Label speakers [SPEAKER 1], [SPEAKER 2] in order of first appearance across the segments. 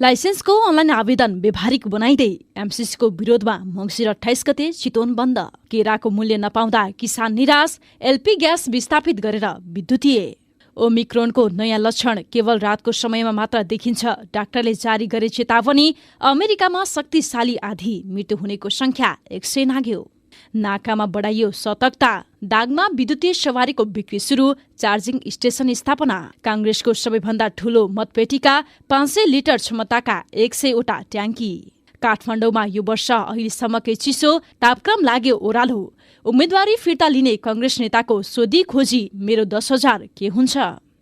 [SPEAKER 1] लाइसेन्सको अनलाइन आवेदन व्यावहारिक बनाइदै एमसीसीको विरोधमा मङ्सिर 28 गते चितवन बन्द। केराको मूल्य नपाउँदा किसान निराश, एलपी ग्यास विस्थापित गरेर विद्युतीय। ओमिक्रोनको नयाँ लक्षण केवल रातको समयमा मात्र देखिन्छ, डाक्टरले जारी गरे चेतावनी। अमेरिकामा शक्तिशाली आँधी, मृत्यु हुनेको संख्या 100 नाग्यो। नाकामा बढाइयो सतर्कता, दागमा विद्युतीय सवारीको बिक्री सुरु, चार्जिङ स्टेशन स्थापना। कांग्रेसको सबैभन्दा ठूलो मतपेटिका 500 लिटर क्षमताका 100 वटा ट्याङ्की। काठमाडौँमा यो वर्ष अहिलेसम्मकै चिसो, तापक्रम लाग्यो ओह्रालो। उम्मेदवारी फिर्ता लिने कांग्रेस नेताको सोधी खोजी, मेरो 10,000 के हुन्छ?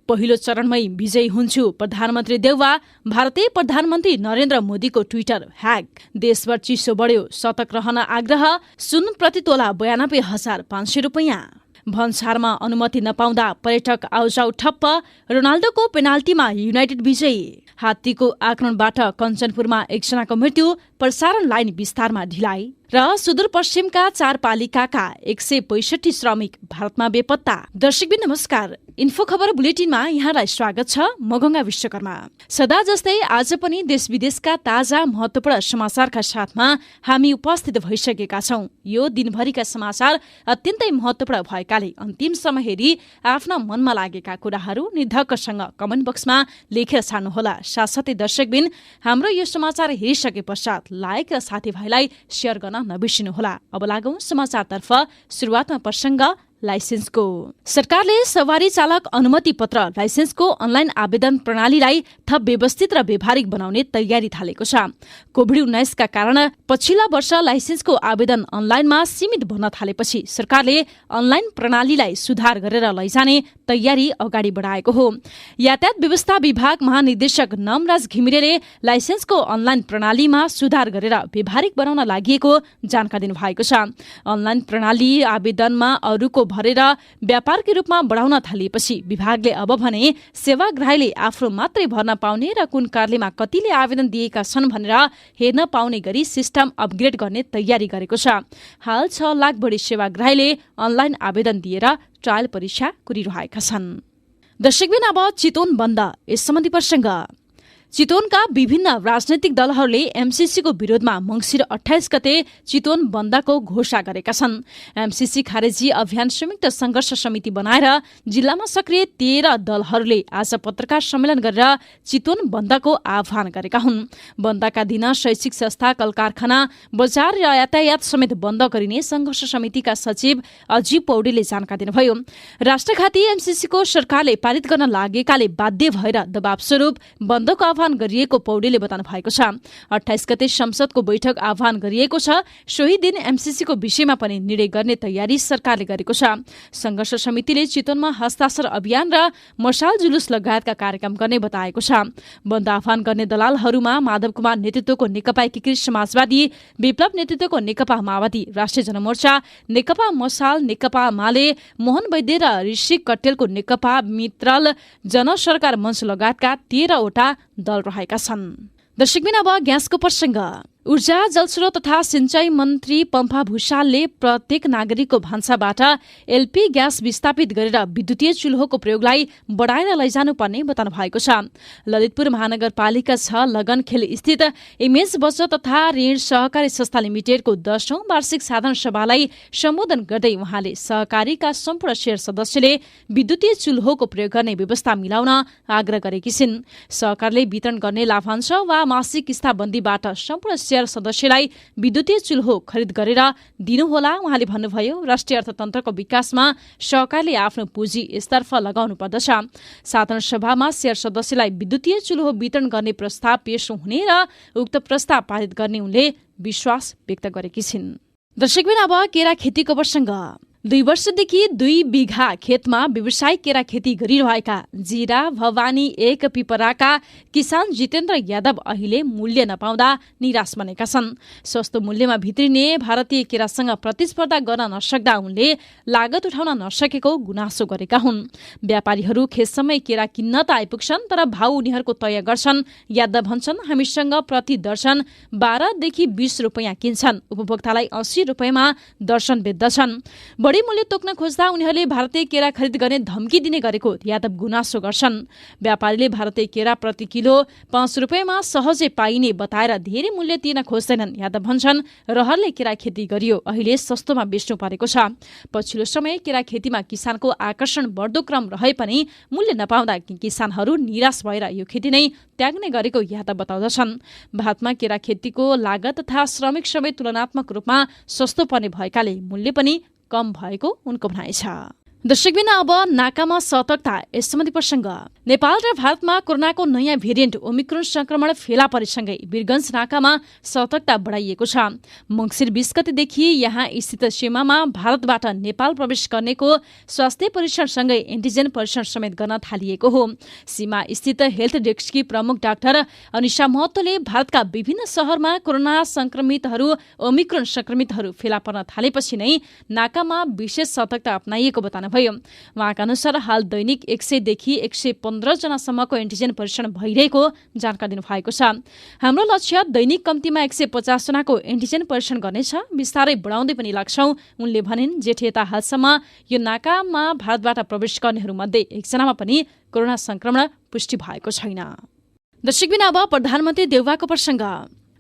[SPEAKER 1] पहिलो चरणमै विजयी हुन्छु प्रधानमन्त्री देउवा। भारतीय प्रधानमन्त्री नरेन्द्र मोदीको ट्विटर ह्याक। देशभर चिसो बढ्यो, सतर्क रहन आग्रह। सुन प्रति तोला 92,500 रुपैयाँ। भन्सारमा अनुमति नपाउँदा पर्यटक आउजाउ ठप्प। रोनाल्डोको पेनाल्टीमा युनाइटेड विजयी। हात्तीको आक्रमणबाट कञ्चनपुरमा एकजनाको मृत्यु, प्रसारण लाइन विस्तारमा ढिलाइ। र सुदूरपश्चिमका 4 पालिकाका 165 श्रमिक भारतमा बेपत्ता। दर्शकबिन नमस्कार, इन्फो खबर बुलेटिनमा यहाँलाई स्वागत छ। म गंगा विश्वकर्मा। सदा जस्तै आज पनि देश विदेशका ताजा महत्त्वपूर्ण समाचारका साथमा हामी उपस्थित भइसकेका छौं। यो दिनभरिका समाचार अत्यन्तै महत्त्वपूर्ण भएकाले अन्तिम समय हेरी आफ्ना मनमा लागेका कुराहरू निर्धक्कसँग कमेन्ट बक्समा लेखेर छाड्नुहोला। साथसाथै दर्शकबिन हाम्रो यो समाचार हेरिसके पश्चात लाइक र साथीभाइलाई सेयर गर्न नबिर्सिनुहोला। अब लागौं समाचारतर्फ। सुरुवातमा प्रसंग लाइसेन्सको। सरकारले सवारी चालक अनुमति पत्र लाइसेन्सको अनलाइन आवेदन प्रणालीलाई थप व्यवस्थित र व्यावहारिक बनाउने तयारी थालेको छ। कोभिड-19 का कारण पछिल्ला वर्ष लाइसेन्सको आवेदन अनलाइनमा सीमित भन्न थालेपछि सरकारले अनलाइन प्रणालीलाई सुधार गरेर लैजाने तयारी अगाडि बढाएको हो। यातायात व्यवस्था विभाग महानिर्देशक नमराज घिमिरेले लाइसेन्सको अनलाइन प्रणालीमा सुधार गरेर व्यावहारिक बनाउन लागि जानकारी दिनुभएको छ। अनलाइन प्रणाली आवेदनमा अरूको भरेर व्यापारकै रूपमा बढाउन थालिएपछि विभागले अब भने सेवाग्राहीले आफ्नो मात्रै भर्न पाउने र कुन कार्यमा कतिले आवेदन दिएका छन् भनेर हेर्न पाउने गरी सिस्टम अपग्रेड गर्ने तयारी गरेको छ। हाल 6 लाख बढी सेवाग्राहीले अनलाइन आवेदन दिएर ट्रायल परीक्षा गरिरहेका छन्। दर्शकबिन अब चितवन बन्द, यस सम्बन्धी प्रसंग। चितवनका विभिन्न राजनैतिक दलहरूले एमसीसीको विरोधमा मङ्सिर 28 गते चितवन बन्दको घोषणा गरेका छन्। एमसीसी खारेजी अभियान संयुक्त संघर्ष समिति बनाएर जिल्लामा सक्रिय 13 दलहरूले आज पत्रकार सम्मेलन गरेर चितवन बन्दको आह्वान गरेका हुन्। बन्दका दिन शैक्षिक संस्था, कल कारखाना, बजार र यातायात समेत बन्द गरिने संघर्ष समितिका सचिव अजीव पौडेलले जानकारी दिनुभयो। राष्ट्रघाती एमसीसीको सरकारले पारित गर्न लागेकाले बाध्य भएर दबाव स्वरूप बन्दको आह्वान गरिएको पौडेलले बताउनु भएको छ। 28 गते संसदको बैठक आह्वान गरिएको छ। सोही दिन एमसीसीको विषयमा पनि निर्णय गर्ने तयारी सरकारले गरेको छ। संघर्ष समितिले चितवनमा हस्ताक्षर अभियान र मशाल जुलुस लगायतका कार्यक्रम गर्ने बताएको छ। बन्द आह्वान गर्ने दलालहरूमा माधव कुमार नेतृत्वको नेकपा एकीकृत समाजवादी, विप्लव नेतृत्वको नेकपा माओवादी, राष्ट्रिय जनमोर्चा, नेकपा मसाल, नेकपा माले, मोहन वैद्य र ऋषिक कटेलको नेकपा मित्रल जनसरकार मञ्च लगायतका 13 वटा दल रहेका छन्। दर्शकबिन अब ग्यासको प्रसंग। ऊर्जा, जलस्रोत तथा सिंचाई मन्त्री पम्फा भूषालले प्रत्येक नागरिकको भान्साबाट एलपी ग्यास विस्थापित गरेर विद्युतीय चुल्होको प्रयोगलाई बढाएर लैजानुपर्ने बताउनु भएको छ। ललितपुर महानगरपालिका 6 लगनखेल स्थित इमेज बचत तथा ऋण सहकारी संस्था लिमिटेडको 10औं वार्षिक साधारण सभालाई सम्बोधन गर्दै उहाँले सहकारीका सम्पूर्ण शेयर सदस्यले विद्युतीय चुल्होको प्रयोग गर्ने व्यवस्था मिलाउन आग्रह गरेकी छिन्। सहकारले वितरण गर्ने लाभांश वा मासिक किस्ताबन्दीबाट सम्पूर्ण शेयर सदस्यलाई विद्युतीय चुल्हो खरिद गरेर दिनुहोला। उहाँले भन्नुभयो, राष्ट्रिय अर्थतन्त्रको विकासमा सहकारले आफ्नो पुँजी यसतर्फ लगाउनु पर्दछ। साधारण सभामा शेयर सदस्यलाई विद्युतीय चुल्हो वितरण गर्ने प्रस्ताव पेश हुने र उक्त प्रस्ताव पारित गर्ने उनले विश्वास व्यक्त गरेकी छिन्। दर्शकबिन अब केरा खेतीको प्रसंग। 2 वर्षदेखि 2 बिघा खेतमा व्यावसायिक केरा खेती गरिरहेका जिरा भवानी 1 पिपराका किसान जितेन्द्र यादव अहिले मूल्य नपाउँदा निराश बनेका छन्। सस्तो मूल्यमा भित्रिने भारतीय केरासँग प्रतिस्पर्धा गर्न नसक्दा उनले लागत उठाउन नसकेको गुनासो गरेका हुन्। व्यापारीहरू खेतसम्मै केरा किन्न त आइपुग्छन्, तर भाउ उनीहरूको तय गर्छन्। यादव भन्छन्, हामीसँग प्रति दर्जन 12 देखि 20 रुपैयाँ किन्छन्, उपभोक्तालाई 80 रुपैयाँमा दर्जन बेच्दछन्। बढी मूल्य तोक्न खोज्दा उनीहरूले भारतीय केरा खरिद गर्ने धम्की दिने गरेको यादव गुनासो गर्छन्। व्यापारीले भारतीय केरा प्रति किलो 5 रुपियाँमा सहजै पाइने बताएर धेरै मूल्य तिर्न खोज्दैनन्। यादव भन्छन्, रहरले केरा खेती गरियो, अहिले सस्तोमा बेच्नु परेको छ। पछिल्लो समय केरा खेतीमा किसानको आकर्षण बढ्दो क्रम रहे पनि मूल्य नपाउँदा किसानहरू निराश भएर यो खेती नै त्याग्ने गरेको यादव बताउँदछन्। भारतमा केरा खेतीको लागत तथा श्रमिक समेत तुलनात्मक रूपमा सस्तो पर्ने भएकाले मूल्य पनि कम भएको उनको भनाइ छ। दर्शकबिन अब नाकामा सतर्कता यस सम्बन्धी प्रसङ्ग। नेपाल र भारतमा कोरोनाको नयाँ भेरिएन्ट ओमिक्रोन संक्रमण फेला परेसँगै वीरगञ्ज नाकामा सतर्कता बढाइएको छ। मङ्सिर 20 गतेदेखि यहाँ स्थित सीमामा भारतबाट नेपाल प्रवेश गर्नेको स्वास्थ्य परीक्षणसँगै एन्टिजेन परीक्षण समेत गर्न थालिएको हो। सीमा स्थित हेल्थ डेस्ककी प्रमुख डाक्टर अनिशा महतोले भारतका विभिन्न शहरमा कोरोना संक्रमितहरू ओमिक्रोन संक्रमितहरू फेला पर्न थालेपछि नै नाकामा विशेष सतर्कता अपनाइएको बताउनु। उहाँका अनुसार हाल दैनिक 100 देखि 115 जनासम्मको एन्टिजेन परीक्षण भइरहेको जानकारी दिनुभएको छ। हाम्रो लक्ष्य दैनिक कम्तीमा 150 जनाको एन्टिजेन परीक्षण गर्नेछ, बिस्तारै बढाउँदै पनि लाग्छौं उनले भनिन्। जेठेता हालसम्म यो नाकामा भारतबाट प्रवेश गर्नेहरूमध्ये एकजनामा पनि कोरोना संक्रमण पुष्टि भएको छैन। दर्शकबिन अब प्रधानमन्त्री देउवाको प्रसङ्ग।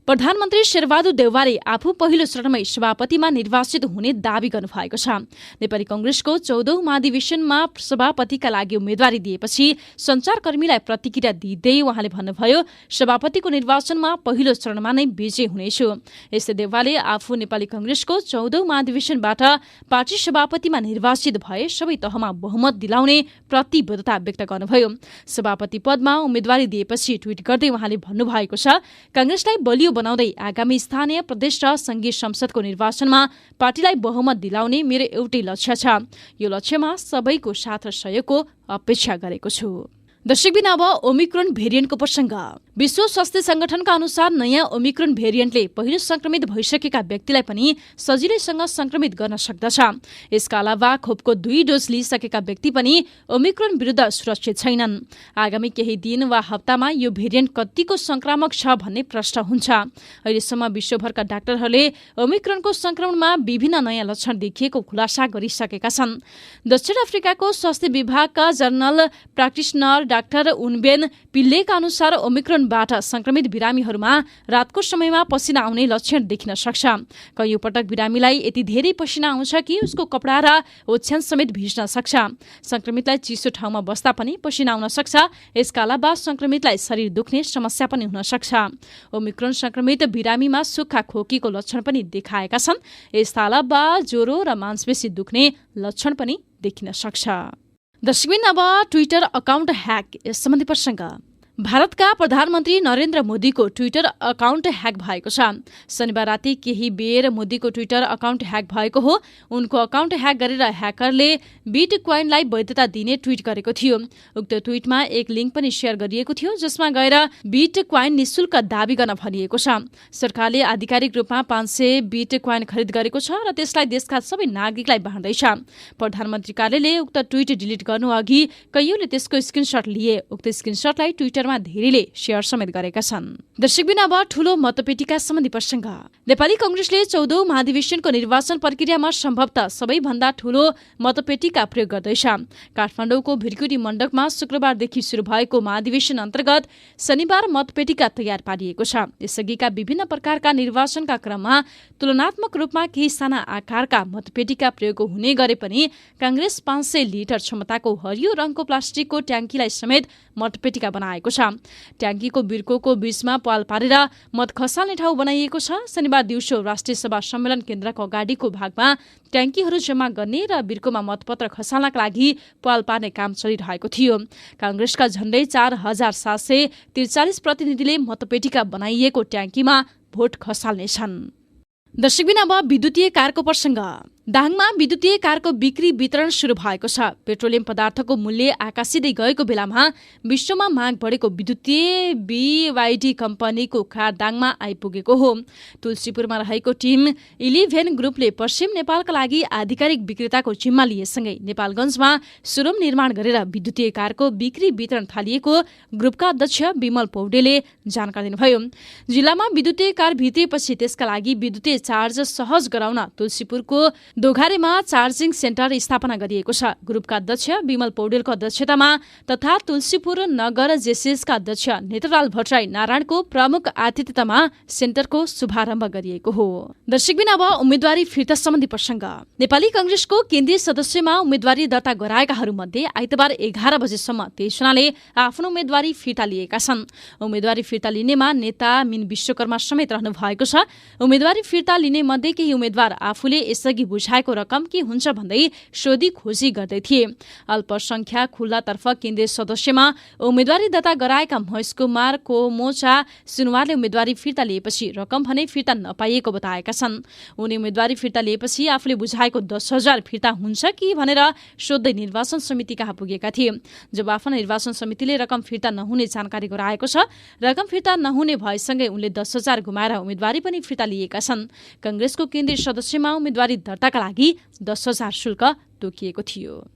[SPEAKER 1] प्रधानमन्त्री शेरबहादुर देउवाले आफू पहिलो चरणमै सभापतिमा निर्वाचित हुने दावी गर्नुभएको छ। नेपाली कांग्रेसको 14औं महाधिवेशनमा सभापतिका लागि उम्मेदवारी दिएपछि सञ्चारकर्मीलाई प्रतिक्रिया दिँदै उहाँले भन्नुभयो, सभापतिको निर्वाचनमा पहिलो चरणमा नै विजयी हुनेछु। यस्तै देउवाले आफू नेपाली कांग्रेसको 14औं महाधिवेशनबाट पार्टी सभापतिमा निर्वाचित भए सबै तहमा बहुमत दिलाउने प्रतिबद्धता व्यक्त गर्नुभयो। सभापति पदमा उम्मेदवारी दिएपछि ट्वीट गर्दै उहाँले भन्नुभएको छ, कांग्रेसलाई बलियो बनाउँदै आगामी स्थानीय प्रदेश र संघीय संसदको निर्वाचनमा पार्टीलाई बहुमत दिलाउने मेरो एउटै लक्ष्य छ। यो लक्ष्यमा सबैको साथ र सहयोगको अपेक्षा गरेको छु। दर्शकबिन अब ओमिक्रोन भेरिएन्टको प्रसङ्ग। विश्व स्वास्थ्य संगठनका अनुसार नयाँ ओमिक्रोन भेरिएन्टले पहिलो संक्रमित भइसकेका व्यक्तिलाई पनि सजिलैसँग संक्रमित गर्न सक्दछ। यसका अलावा खोपको 2 डोज लिइसकेका व्यक्ति पनि ओमिक्रोन विरुद्ध सुरक्षित छैनन्। आगामी केही दिन वा हप्तामा यो भेरिएन्ट कतिको संक्रामक छ भन्ने प्रश्न हुन्छ। अहिलेसम्म विश्वभरका डाक्टरहरूले ओमिक्रोनको संक्रमणमा विभिन्न नयाँ लक्षण देखिएको खुलासा गरिसकेका छन्। दक्षिण अफ्रिकाको स्वास्थ्य विभागका जनरल प्र्याक्टिसनर डाक्टर उनबेन पिल्लेका अनुसार ओमिक्रोनबाट संक्रमित बिरामीहरूमा रातको समयमा पसिना आउने लक्षण देखिन सक्छ। कैयौं पटक बिरामीलाई यति धेरै पसिना आउँछ कि उसको कपडा र ओछ्यान समेत भिज्न सक्छ। संक्रमितलाई चिसो ठाउँमा बस्दा पनि पसिना आउन सक्छ। यसका अलावा संक्रमितलाई शरीर दुख्ने समस्या पनि हुन सक्छ। ओमिक्रोन संक्रमित बिरामीमा सुक्खा खोकीको लक्षण पनि देखाएका छन्। यसका अलावा ज्वरो र मांसपेशी दुख्ने लक्षण पनि देखिन सक्छ। दर्शकबिन अब ट्विटर अकाउन्ट ह्याक यस सम्बन्धी प्रसङ्ग। भारतका प्रधानमन्त्री नरेन्द्र मोदीको ट्विटर अकाउन्ट ह्याक भएको छ। शनिबार राति केही बेर मोदीको ट्विटर अकाउन्ट ह्याक भएको हो। उनको अकाउन्ट ह्याक गरेर ह्याकरले बिटकोइनलाई वैधता दिने ट्विट गरेको थियो। उक्त ट्विटमा एक लिङ्क पनि सेयर गरिएको थियो जसमा गएर बिटकोइन निशुल्क दावी गर्न भनिएको छ। सरकारले आधिकारिक रूपमा 500 बिटकोइन खरिद गरेको छ र त्यसलाई देशका सबै नागरिकलाई बाँड्दैछ। प्रधानमन्त्री कार्यालयले उक्त ट्विट डिलिट गर्नु अघि कैयौंले त्यसको स्क्रिनशट लिए। उक्त स्क्रिनशटलाई ट्विटर धेरैले शेयर समेत गरेका छन्। दर्शकबिन अब ठूलो मतपेटिका सम्बन्धी प्रसङ्ग। नेपाली कांग्रेसले 14औं महाधिवेशनको निर्वाचन प्रक्रियामा सम्भवतः सबैभन्दा ठूलो मतपेटिका प्रयोग गर्दैछ। काठमाडौँको भिरकुटी मण्डपमा शुक्रबारदेखि शुरू भएको महाधिवेशन अन्तर्गत शनिबार मतपेटिका तयार पारिएको छ। यसअघिका विभिन्न प्रकारका निर्वाचनका क्रममा तुलनात्मक रूपमा केही साना आकारका मतपेटिका प्रयोग हुने गरे पनि कांग्रेस 500 लिटर क्षमताको हरियो रङको प्लास्टिकको ट्याङ्कीलाई समेत मतपेटिका बनाएको छ। ट्याङ्कीको बिर्कोको बीचमा पाल पारेर मत खसाल्ने ठाउँ बनाइएको छ। शनिबार दिउँसो राष्ट्रिय सभा सम्मेलन केन्द्रको अगाडिको भागमा ट्याङ्कीहरू जम्मा गर्ने र बिर्कोमा मतपत्र खसाल्नका लागि पाल पार्ने काम चलिरहेको थियो। कांग्रेसका झण्डै 4743 प्रतिनिधिले मतपेटिका बनाइएको ट्याङ्कीमा भोट खसाल्नेछन्। दर्शकबिन अब विद्युतीय कारको प्रसङ्ग। दाङमा विद्युतीय कारको बिक्री वितरण शुरू भएको छ। पेट्रोलियम पदार्थको मूल्य आकाशिँदै गएको बेलामा विश्वमा माग बढेको विद्युतीय BYD कम्पनीको कार दाङमा आइपुगेको हो। तुलसीपुरमा रहेको टिम 11 ग्रुपले पश्चिम नेपालका लागि आधिकारिक विक्रेताको जिम्मा लिएसँगै नेपालगञ्जमा शोरूम निर्माण गरेर विद्युतीय कारको बिक्री वितरण थालिएको ग्रुपका अध्यक्ष विमल पौडेलले जानकारी दिनुभयो। जिल्लामा विद्युतीय कार भित्रिएपछि त्यसका लागि विद्युतीय चार्ज सहज गराउन तुलसीपुरको दोघारेमा चार्जिङ सेन्टर स्थापना गरिएको छ। ग्रुपका अध्यक्ष विमल पौडेलको अध्यक्षतामा तथा तुलसीपुर नगर जेसीएसका अध्यक्ष नेत्रलाल भट्टराई नारायणको प्रमुख आतिथ्यतामा सेन्टरको शुभारम्भ गरिएको हो। दर्शकबिन अब उम्मेदवारी फिर्ता सम्बन्धी प्रसङ्ग। नेपाली कांग्रेसको केन्द्रीय सदस्यमा उम्मेदवारी दर्ता गराएकाहरूमध्ये आइतबार 11 बजेसम्म 23 जनाले आफ्नो उम्मेदवारी फिर्ता लिएका छन्। उम्मेदवारी फिर्ता लिनेमा नेता मिन विश्वकर्मा समेत रहनु भएको छ। उम्मेदवारी फिर्ता लिने मध्ये केही उम्मेद्वार आफूले यसअघि बुझाएको रकम के हुन्छ भन्दै सोधी खोजी गर्दै थिए। अल्पसंख्यक खुल्लातर्फ केन्द्रीय सदस्यमा उम्मेदवारी दर्ता गराएका महेश कुमार कोमोचा सुनवारले उम्मेदवारी फिर्ता लिएपछि रकम भने फिर्ता नपाइएको बताएका छन्। उनी उम्मेदवारी फिर्ता लिएपछि आफूले बुझाएको 10,000 फिर्ता हुन्छ कि भनेर सोध्दै निर्वाचन समिति कहाँ पुगेका थिए। जब आफ्नो निर्वाचन समितिले रकम फिर्ता नहुने जानकारी गराएको छ। रकम फिर्ता नहुने भएसँगै उनले 10,000 गुमाएर उम्मेदवारी पनि फिर्ता लिएका छन्। कांग्रेसको केन्द्रीय सदस्यमा उम्मेदवारी दर्ताका लागि 10,000 शुल्क तोकिएको थियो।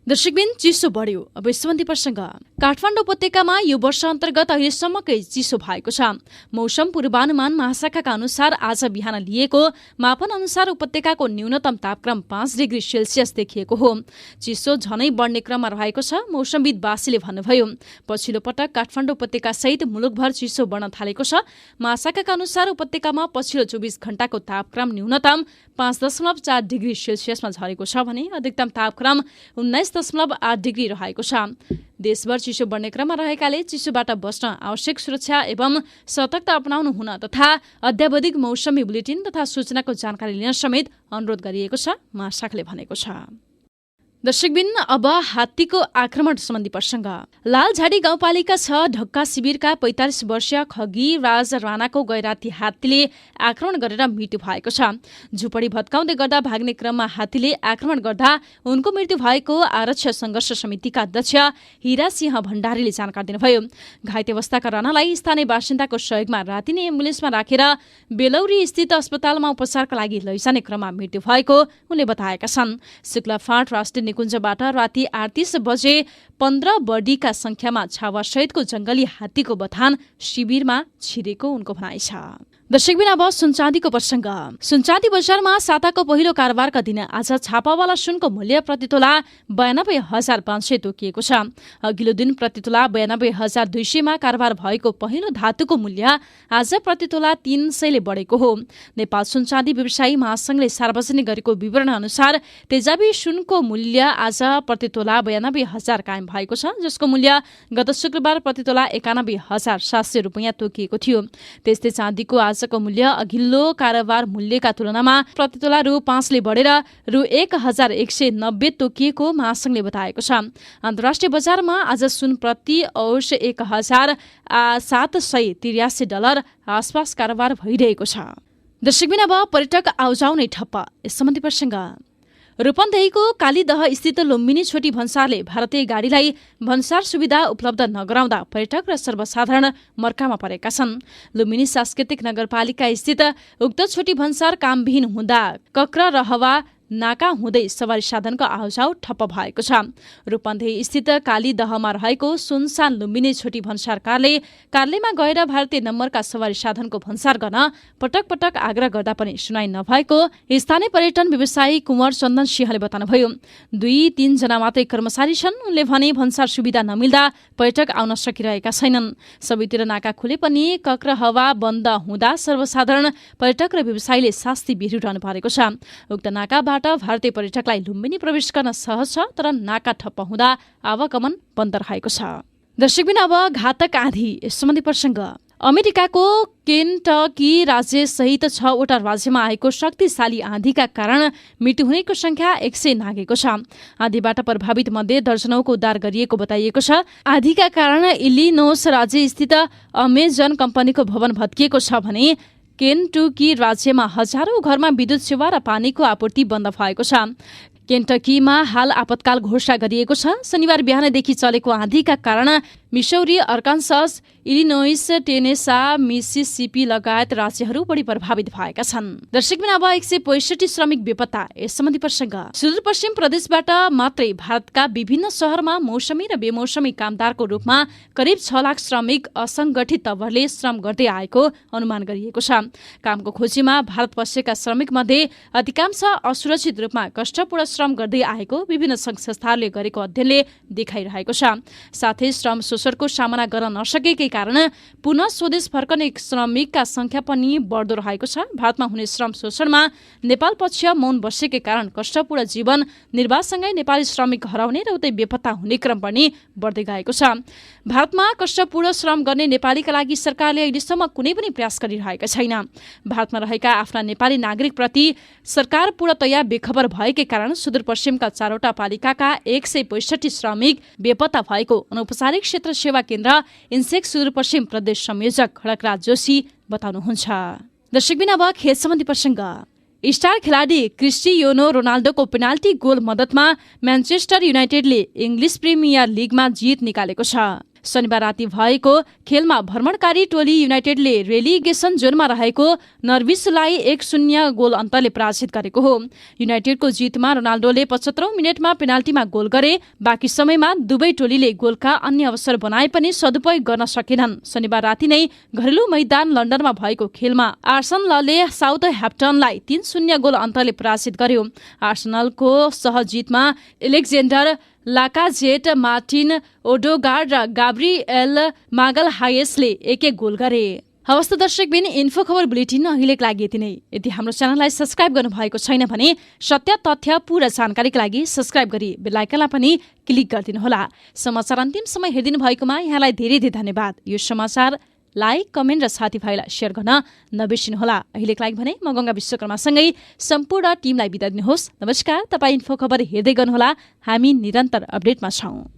[SPEAKER 1] दर्शकबिन चिसो बढ्यो। अब यसबन्धी प्रसङ्ग। काठमाडौँ उपत्यकामा यो वर्ष अन्तर्गत अहिलेसम्मकै चिसो भएको छ। मौसम पूर्वानुमान महाशाखाका अनुसार आज बिहान लिएको मापन अनुसार उपत्यकाको न्यूनतम तापक्रम 5 डिग्री सेल्सियस देखिएको हो। चिसो झनै बढ्ने क्रममा रहेको छ। मौसमविद बासीले भन्नुभयो, पछिल्लो पटक काठमाडौँ उपत्यका सहित मुलुकभर चिसो बढ्न थालेको छ। महाशाखाका अनुसार उपत्यकामा पछिल्लो 24 घण्टाको तापक्रम न्यूनतम 5.4 डिग्री सेल्सियसमा झरेको छ भने अधिकतम तापक्रम 19.8 डिग्री रहेको छ। देशभर चिसो बढ्ने क्रममा रहेकाले चिसोबाट बस्न आवश्यक सुरक्षा एवं सतर्कता अपनाउनु हुन तथा अत्यावधिक मौसमी बुलेटिन तथा सूचनाको जानकारी लिन समेत अनुरोध गरिएको छ, महाशाखाले भनेको छ। दर्शकबिन अब हात्तीको आक्रमण सम्बन्धी प्रसङ्ग। लालझाडी गाउँपालिका 6 ढक्का शिविरका 45 वर्षीय खगी राज राणाको गैराती हात्तीले आक्रमण गरेर मृत्यु भएको छ। झुपडी भत्काउँदै गर्दा भाग्ने क्रममा हात्तीले आक्रमण गर्दा उनको मृत्यु भएको आरक्ष संघर्ष समितिका अध्यक्ष हिरा सिंह भण्डारीले जानकारी दिनुभयो। घाइते अवस्थाका राणालाई स्थानीय बासिन्दाको सहयोगमा राति नै एम्बुलेन्समा राखेर बेलौरी स्थित अस्पतालमा उपचारका लागि लैजाने क्रममा मृत्यु भएको उनले बताएका छन्। शुक्लाफाँट राष्ट्रिय निकुञ्जबाट राति 8:30 बजे 15 बर्डीका संख्यामा छावा सहितको जंगली हात्तीको बथान शिविरमा छिरेको उनको भनाइ छ। दर्शकबिन अब सुनचाँदीको प्रसङ्ग। सुनचाँदी बजारमा साताको पहिलो कारोबारका दिन आज छापावाला सुनको मूल्य प्रतितोला 92,500 तोकिएको छ। अघिल्लो दिन प्रतितोला 92,200 मा कारोबार भएको पहिलो धातुको मूल्य आज प्रतितोला 300ले बढेको हो। नेपाल सुनचाँदी व्यवसायी महासंघले सार्वजनिक गरेको विवरण अनुसार तेजाबी सुनको मूल्य आज प्रतितोला 92,000 कायम भएको छ, जसको मूल्य गत शुक्रबार प्रतितोला 91,700 रुपियाँ तोकिएको थियो। त्यस्तै चाँदीको आजको मूल्य अघिल्लो कारोबार मूल्यका तुलनामा प्रतितोला रु 5ले बढेर रु 1,190 तोकिएको महासंघले बताएको छ। अन्तर्राष्ट्रिय बजारमा आज सुन प्रति औंस 1,783 डलर आसपास कारोबार भइरहेको छ। दर्शकबिन अब पर्यटक आउजाउने ठप्प। यस सम्बन्धी प्रसङ्ग। रूपन्देहीको कालीदह स्थित लुम्बिनी छोटी भन्सारले भारतीय गाडीलाई भन्सार सुविधा उपलब्ध नगराउँदा पर्यटक र सर्वसाधारण मर्कामा परेका छन्। लुम्बिनी सांस्कृतिक नगरपालिका स्थित उक्त छोटी भन्सार कामविहीन हुँदा कक्र रहवा नाका हुँदै सवारी साधनको आउजाउ ठप्प भएको छ। रूपन्देही स्थित कालीदहमा रहेको सुनसान लुम्बिनी छोटी भन्सार कार्यालयमा गएर भारतीय नम्बरका सवारी साधनको भन्सार गर्न पटक पटक आग्रह गर्दा पनि सुनाइ नभएको स्थानीय पर्यटन व्यवसायी कुमार चन्दन सिंहले बताउनुभयो। 2-3 जना मात्रै कर्मचारी छन्। उनले भने भन्सार सुविधा नमिल्दा पर्यटक आउन सकिरहेका छैनन्। सबैतिर नाका खुले पनि कक्र हवा बन्द हुँदा सर्वसाधारण पर्यटक र व्यवसायीले शास्ति बिहोरिरहनु परेको छ। उक्त नाकाबाट भारतीय पर्यटकलाई लुम्बिनी प्रवेश गर्न सहज छ, तर नाका ठप्प हुँदा आवागमन बन्द रहेको छ। दर्शकबिन अब घातक आँधी यस सम्बन्धी प्रसङ्ग। अमेरिकाको केन्टकी राज्य सहित 6 वटा राज्यमा आएको शक्तिशाली आँधीका कारण मृत्यु हुनेको संख्या 100 नागेको छ। आँधीबाट प्रभावित मध्ये दर्जनौको उद्धार गरिएको बताइएको छ। आँधीका कारण इलिनोस राज्य स्थित अमेजन कम्पनीको भवन भत्किएको छ भने केन्टकी राज्यमा हजारौं घरमा विद्युत सेवा र पानीको आपूर्ति बन्द भएको छ। केन्टकीमा हाल आपतकाल घोषणा गरिएको छ। शनिबार बिहानदेखि चलेको आँधीका कारण मिसौरी, अर्कान्सस, इलिनोइस, टेनेसा, मिसिसिपी लगायत राज्यहरू बढी प्रभावित भएका छन्। दर्शकबिन अब 165 श्रमिक बेपत्ता यस सम्बन्धी प्रसङ्ग। सुदूरपश्चिम प्रदेशबाट मात्रै भारतका विभिन्न शहरमा मौसमी र बेमौसमी कामदारको रूपमा करिब 6 लाख श्रमिक असङ्गठित तवरले श्रम गर्दै आएको अनुमान गरिएको छ। कामको खोजीमा भारत पसेका श्रमिक मध्ये अधिकांश असुरक्षित रूपमा कष्टपूर्ण श्रम गर्दै आएको विभिन्न सङ्घ संस्थाहरूले गरेको अध्ययनले देखाइरहेको छ। साथै श्रम शोषणको सामना गर्न नसकेकै कारण पुनः स्वदेश फर्कने श्रमिकका संख्या पनि बढ्दो रहेको छ। भारतमा हुने श्रम शोषणमा नेपाल पक्ष मौन बसेकै कारण कष्टपूर्ण जीवन निर्वाहसँगै नेपाली श्रमिक हराउने र उतै बेपत्ता हुने क्रम पनि बढ्दै गएको छ। भारतमा कष्टपूर्ण श्रम गर्ने नेपालीका लागि सरकारले अहिलेसम्म कुनै पनि प्रयास गरिरहेका छैन। भारतमा रहेका आफ्ना नेपाली नागरिकप्रति सरकार पूर्णतया बेखबर भएकै कारण सुदूरपश्चिमका 4वटा पालिकाका 165 श्रमिक बेपत्ता भएको अनौपचारिक क्षेत्र सेवा केन्द्र इन्सेक सुदूरपश्चिम प्रदेश संयोजक खड्गराज जोशी बताउनुहुन्छ। दर्शकबिन अब खेल सम्बन्धी प्रसङ्ग। स्टार खेलाडी क्रिस्टियानो रोनाल्डोको पेनाल्टी गोल मद्दतमा म्यान्चेस्टर युनाइटेडले इङ्ग्लिस प्रिमियर लिगमा जित निकालेको छ। शनिबार राति भएको खेलमा भ्रमणकारी टोली युनाइटेडले रेलिगेसन जोनमा रहेको नर्विसलाई 1-0 गोल अन्तरले पराजित गरेको हो। युनाइटेडको जितमा रोनाल्डोले 75औं मिनेटमा पेनाल्टीमा गोल गरे। बाँकी समयमा दुवै टोलीले गोलका अन्य अवसर बनाए पनि सदुपयोग गर्न सकेनन्। शनिबार राति नै घरेलु मैदान लन्डनमा भएको खेलमा आर्सेनलले साउथह्याम्पटनलाई 3-0 गोल अन्तरले पराजित गर्यो। आर्सेनलको सहजितमा एलेक्जेन्डर लाकाजेट, मार्टिन ओडेगार्ड र गाब्रिएल मागलहायसले एक गोल गरे। हवस् त दर्शकबिन, इन्फो खबर बुलेटिन अहिलेको लागि यति नै। यदि हाम्रो च्यानललाई सब्स्क्राइब गर्नुभएको छैन भने सत्य तथ्य पूरा जानकारीका लागि सब्स्क्राइब गरी बेल आइकनलाई पनि क्लिक गरिदिनुहोला। समाचार अन्तिम समय हेरिदिनु भएकोमा यहाँलाई धेरै धेरै धन्यवाद। यो समाचार लाइक, कमेन्ट र साथीभाइलाई सेयर गर्न नबिर्सिनुहोला। अहिलेको लागि भने म गङ्गा विश्वकर्मासँगै सम्पूर्ण टिमलाई बिदा दिनुहोस्। नमस्कार। तपाईँ इन्फो खबर हेर्दै गर्नुहोला। हामी निरन्तर अपडेटमा छौँ।